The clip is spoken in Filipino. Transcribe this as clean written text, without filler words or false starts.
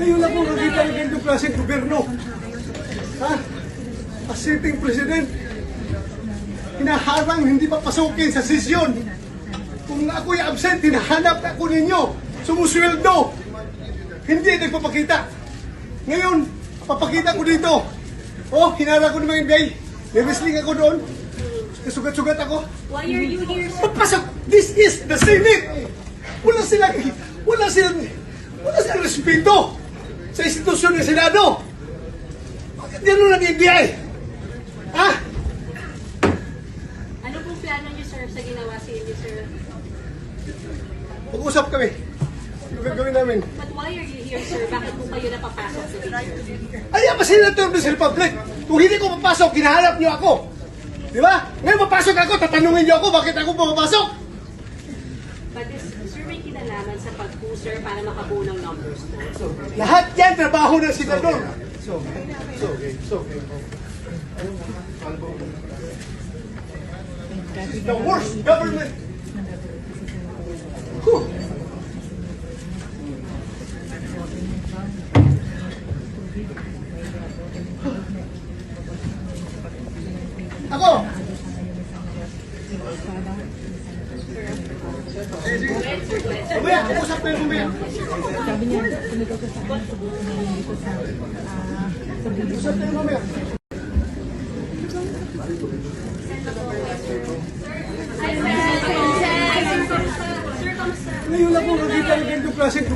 Ngayon lang po nakita ng ganitong klaseng gobyerno. Ha? A sitting president, hinaharang hindi papasukin sa sesyon. Kung ako'y absent, hinahanap ako ninyo. Sumusweldo. Hindi nagpapakita. Ngayon, papakita ko dito. Oh, hinarang ko ng mga NBA. May wrestling ako doon. Nasugat-sugat ako. Why are you here, sir? Papasok! This is the Senate! Wala silang respeto sa institusyon ng Senado. Bakit gano'n nag-ibigay? Ha? Ano pong plano niyo, sir, sa ginawa sa inyo, sir? Mag-usap kami. Ano gagawin namin? But why are you here, sir? Bakit po kayo napapasok sa dito? Ay, pa Senator ng Republic. Kung hindi ko papasok, kinahanap niyo ako. Di ba? Ngayon papasok ako, tatanungin niyo ako bakit ako pumapasok. But this, sir, may kinalaman sa pag-puser para makabuo ng numbers po. Lahat yan, trabaho ng senador. This is the worst government. Whew. Ako! Mamaya, usap tayo mamaya. Sabi niya, sumito ko sa akin, siguro na hindi ko sa Usap tayo mamaya. Sir, kamusta? Ngayon lang po nakita ng ganitong klaseng